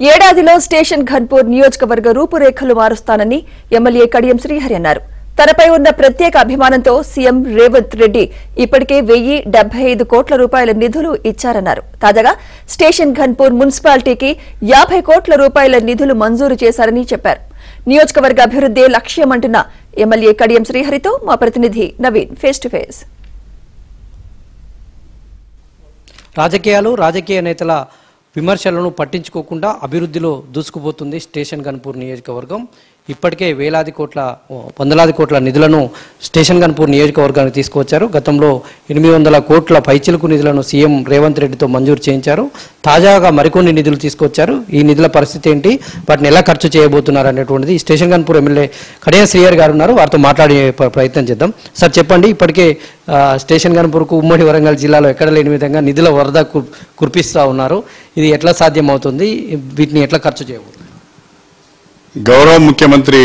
ఏడాదిలో స్టేషన్ ఘన్పూర్ నియోజకవర్గ రూపురేఖలు మారుస్తానని ఎమ్మెల్యే కడియం శ్రీహరి అన్నారు. తనపై ఉన్న ప్రత్యేక అభిమానంతో సీఎం రేవంత్ రెడ్డి ఇప్పటికే 1,075 కోట్ల రూపాయల నిధులు ఇచ్చారన్నారు. తాజాగా స్టేషన్ ఘన్పూర్ మున్సిపాలిటీకి 50 కోట్ల రూపాయల నిధులు మంజూరు చేశారని చెప్పారు. నియోజకవర్గ అభివృద్ధే లక్ష్యమంటున్న ఎమ్మెల్యే కడియం శ్రీహరితో మా ప్రతినిధి నవీన్ ఫేస్ టు ఫేస్. రాజకీయ నేతల విమర్శలను పట్టించుకోకుండా అభివృద్ధిలో దూసుకుపోతుంది స్టేషన్ ఘన్పూర్ నియోజకవర్గం. ఇప్పటికే వందలాది కోట్ల నిధులను స్టేషన్ ఘన్పూర్ నియోజకవర్గానికి తీసుకువచ్చారు. గతంలో 800 కోట్ల పైచిలుకు నిధులను సీఎం రేవంత్ రెడ్డితో మంజూరు చేయించారు. తాజాగా మరికొన్ని నిధులు తీసుకొచ్చారు. ఈ నిధుల పరిస్థితి ఏంటి, వాటిని ఎలా ఖర్చు చేయబోతున్నారు అనేటువంటిది స్టేషన్ ఘన్పూర్ ఎమ్మెల్యే కడియం శ్రీహరి గారు ఉన్నారు. వారితో మాట్లాడే ప్రయత్నం చేద్దాం. సార్ చెప్పండి, ఇప్పటికే స్టేషన్ ఘన్పూర్కు ఉమ్మడి వరంగల్ జిల్లాలో ఎక్కడ లేని విధంగా నిధుల వరద కురిపిస్తూ ఉన్నారు. ఇది ఎట్లా సాధ్యమవుతుంది, వీటిని ఎట్లా ఖర్చు చేయబోతున్నారు? గౌరవ ముఖ్యమంత్రి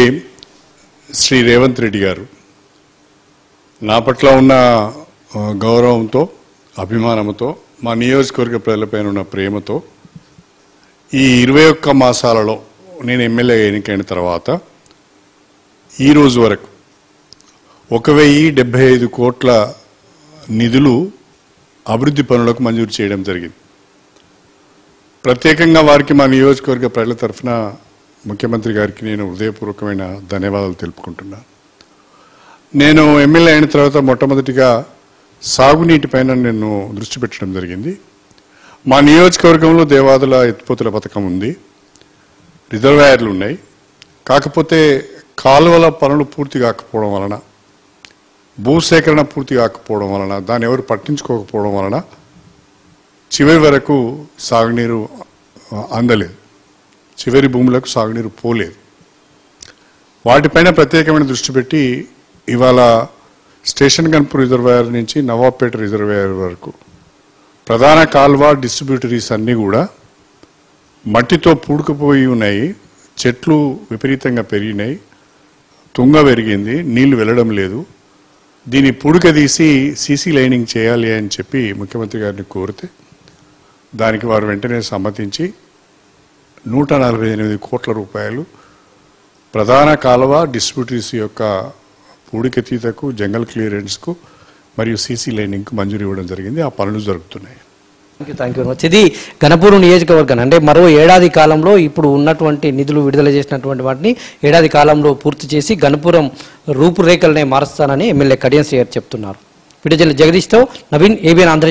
శ్రీ రేవంత్ రెడ్డి గారు నా పట్ల ఉన్న గౌరవంతో, అభిమానంతో, మా నియోజకవర్గ ప్రజలపైన ఉన్న ప్రేమతో ఈ 21 మాసాలలో నేను ఎమ్మెల్యే ఎన్నికైన తర్వాత ఈ రోజు వరకు 1,075 కోట్ల నిధులు అభివృద్ధి పనులకు మంజూరు చేయడం జరిగింది. ప్రత్యేకంగా వారికి మా నియోజకవర్గ ప్రజల తరఫున ముఖ్యమంత్రి గారికి నేను హృదయపూర్వకమైన ధన్యవాదాలు తెలుపుకుంటున్నాను. నేను ఎమ్మెల్యే అయిన తర్వాత మొట్టమొదటిగా సాగునీటి పైన నేను దృష్టి పెట్టడం జరిగింది. మా నియోజకవర్గంలో దేవాదుల ఎత్తిపోతల పథకం ఉంది, రిజర్వాయర్లు ఉన్నాయి. కాకపోతే కాలువల పనులు పూర్తి కాకపోవడం వలన, భూసేకరణ పూర్తి కాకపోవడం వలన, దాన్ని ఎవరు పట్టించుకోకపోవడం వలన చివరి వరకు సాగునీరు అందలేదు, చివరి భూములకు సాగునీరు పోలేదు. వాటిపైన ప్రత్యేకమైన దృష్టి పెట్టి ఇవాళ స్టేషన్ ఘన్పూర్ రిజర్వాయర్ నుంచి నవాబ్పేట రిజర్వాయర్ వరకు ప్రధాన కాల్వ డిస్ట్రిబ్యూటరీస్ అన్నీ కూడా మట్టితో పూడుకుపోయి ఉన్నాయి. చెట్లు విపరీతంగా పెరిగినాయి, తుంగ పెరిగింది, నీళ్లు వెళ్ళడం లేదు. దీన్ని పూడికదీసి సీసీ లైనింగ్ చేయాలి అని చెప్పి ముఖ్యమంత్రి గారిని కోరితే దానికి వారు వెంటనే సమ్మతించి 148 కోట్ల రూపాయలు ప్రధాన కాలువ డిస్ట్రిబ్యూటరీస్ యొక్క పూడికతీతకు, జంగల్ క్లియరెన్స్కు మరియు సీసీ లైనింగ్కు మంజూరు ఇవ్వడం జరిగింది. ఆ పనులు జరుగుతున్నాయి. Thank you very much. ఇది ఘనపూర్ నియోజకవర్గం అంటే మరో ఏడాది కాలంలో ఇప్పుడు ఉన్నటువంటి నిధులు విడుదల చేసినటువంటి వాటిని ఏడాది కాలంలో పూర్తి చేసి ఘనపురం రూపురేఖలనే మారుస్తానని ఎమ్మెల్యే కడియం శ్రీహరి చెప్తున్నారు. వీడియో జగదీష్తో నవీన్, ఏబిఎన్ ఆంధ్ర.